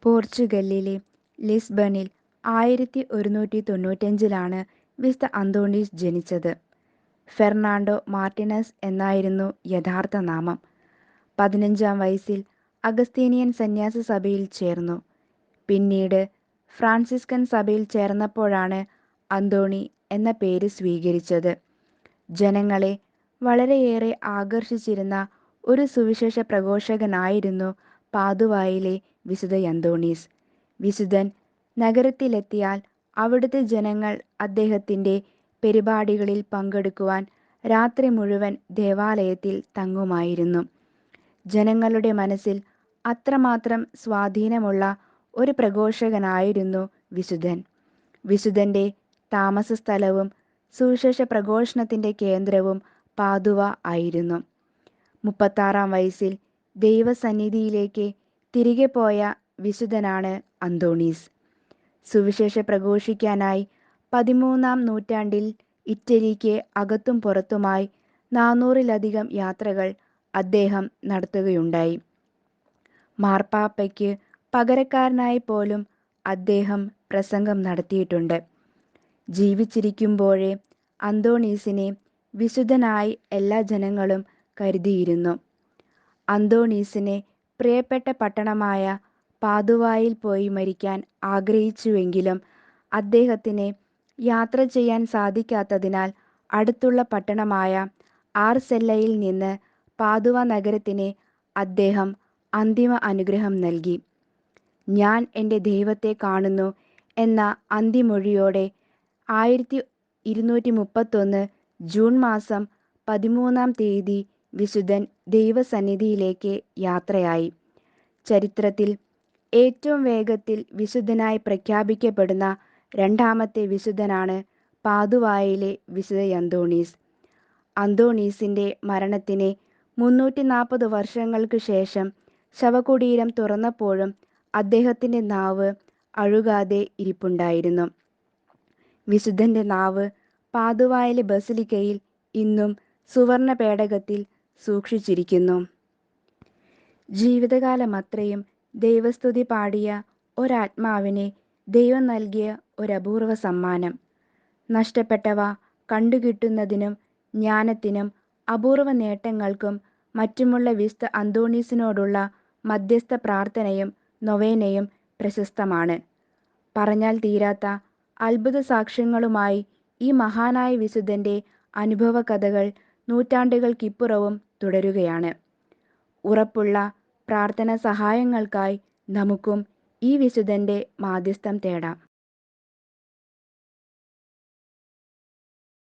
പോർച്ചുഗലിലെ ലിസ്ബണിൽ 1195-ലാണ് വിശുദ്ധ അന്തോണീസ് ജനിച്ചത്. Fernando Martinez എന്നായിരുന്നു യഥാർത്ഥ നാമം. 15-ാം വയസ്സിൽ അഗസ്തീനിയൻ സന്യാസ സഭയിൽ ചേർന്നു. പിന്നീട് ഫ്രാൻസിസ്കൻ സഭയിൽ ചേർന്നപ്പോഴാണ് അന്തോണി എന്ന പേര് സ്വീകരിച്ചത്. ജനങ്ങളെ വളരെയേറെ ആകർഷിച്ചിരുന്ന ഒരു സുവിശേഷ പ്രഘോഷകനായിരുന്നു പാദുവായിലെ വിശുദ്ധ അന്തോണീസ്. വിശുദ്ധൻ നഗരത്തിലെത്തിയാൽ അവിടുത്തെ ജനങ്ങൾ അദ്ദേഹത്തിൻ്റെ പരിപാടികളിൽ പങ്കെടുക്കുവാൻ രാത്രി മുഴുവൻ ദേവാലയത്തിൽ തങ്ങുമായിരുന്നു. ജനങ്ങളുടെ മനസ്സിൽ അത്രമാത്രം സ്വാധീനമുള്ള ഒരു പ്രഘോഷകനായിരുന്നു വിശുദ്ധൻ. വിശുദ്ധൻ്റെ താമസസ്ഥലവും സുവിശേഷ പ്രഘോഷണത്തിൻ്റെ കേന്ദ്രവും പാദുവ ആയിരുന്നു. 36-ാം വയസ്സിൽ ദൈവസന്നിധിയിലേക്ക് തിരികെ പോയ വിശുദ്ധനാണ് അന്തോണീസ്. സുവിശേഷ പ്രഘോഷിക്കാനായി 13-ാം നൂറ്റാണ്ടിൽ ഇറ്റലിക്ക് അകത്തും പുറത്തുമായി 400-ലധികം യാത്രകൾ അദ്ദേഹം നടത്തുകയുണ്ടായി. മാർപ്പാപ്പയ്ക്ക് പകരക്കാരനായി പോലും അദ്ദേഹം പ്രസംഗം നടത്തിയിട്ടുണ്ട്. ജീവിച്ചിരിക്കുമ്പോഴേ അന്തോണീസിനെ വിശുദ്ധനായി എല്ലാ ജനങ്ങളും കരുതിയിരുന്നു. അന്തോണീസിന് പ്രിയപ്പെട്ട പട്ടണമായ പാദുവായിൽ പോയി മരിക്കാൻ ആഗ്രഹിച്ചുവെങ്കിലും അദ്ദേഹത്തിന് യാത്ര ചെയ്യാൻ സാധിക്കാത്തതിനാൽ അടുത്തുള്ള പട്ടണമായ ആർസെല്ലയിൽ നിന്ന് പാദുവ നഗരത്തിന് അദ്ദേഹം അന്തിമ അനുഗ്രഹം നൽകി. ഞാൻ എൻ്റെ ദൈവത്തെ കാണുന്നു എന്ന അന്തിമൊഴിയോടെ 1231 ജൂൺ മാസം 13-ാം തീയതി വിശുദ്ധൻ ദൈവസന്നിധിയിലേക്ക് യാത്രയായി. ചരിത്രത്തിൽ ഏറ്റവും വേഗത്തിൽ വിശുദ്ധനായി പ്രഖ്യാപിക്കപ്പെടുന്ന രണ്ടാമത്തെ വിശുദ്ധനാണ് പാദുവായിലെ വിശുദ്ധ അന്തോണീസ്. അന്തോണീസിൻ്റെ മരണത്തിന് 340 വർഷങ്ങൾക്ക് ശേഷം ശവകുടീരം തുറന്നപ്പോഴും അദ്ദേഹത്തിൻ്റെ നാവ് അഴുകാതെ ഇരിപ്പുണ്ടായിരുന്നു. വിശുദ്ധൻ്റെ നാവ് പാദുവായിലെ ബസിലിക്കയിൽ ഇന്നും സുവർണ പേടകത്തിൽ സൂക്ഷിച്ചിരിക്കുന്നു. ജീവിതകാലമത്രയും ദൈവസ്തുതി പാടിയ ഒരാത്മാവിന് ദൈവം നൽകിയ ഒരപൂർവ സമ്മാനം. നഷ്ടപ്പെട്ടവ കണ്ടുകിട്ടുന്നതിനും ജ്ഞാനത്തിനും അപൂർവ നേട്ടങ്ങൾക്കും മറ്റുമുള്ള വിശുദ്ധ അന്തോണീസിനോടുള്ള മധ്യസ്ഥ പ്രാർത്ഥനയും നൊവേനയും പ്രശസ്തമാണ്. പറഞ്ഞാൽ തീരാത്ത അത്ഭുത സാക്ഷ്യങ്ങളുമായി ഈ മഹാനായ വിശുദ്ധൻ്റെ അനുഭവകഥകൾ നൂറ്റാണ്ടുകൾക്കിപ്പുറവും തുടരുകയാണ്. ഉറപ്പുള്ള പ്രാർത്ഥനാ സഹായങ്ങൾക്കായി നമുക്കും ഈ വിശുദ്ധൻ്റെ മാധ്യസ്ഥം തേടാം.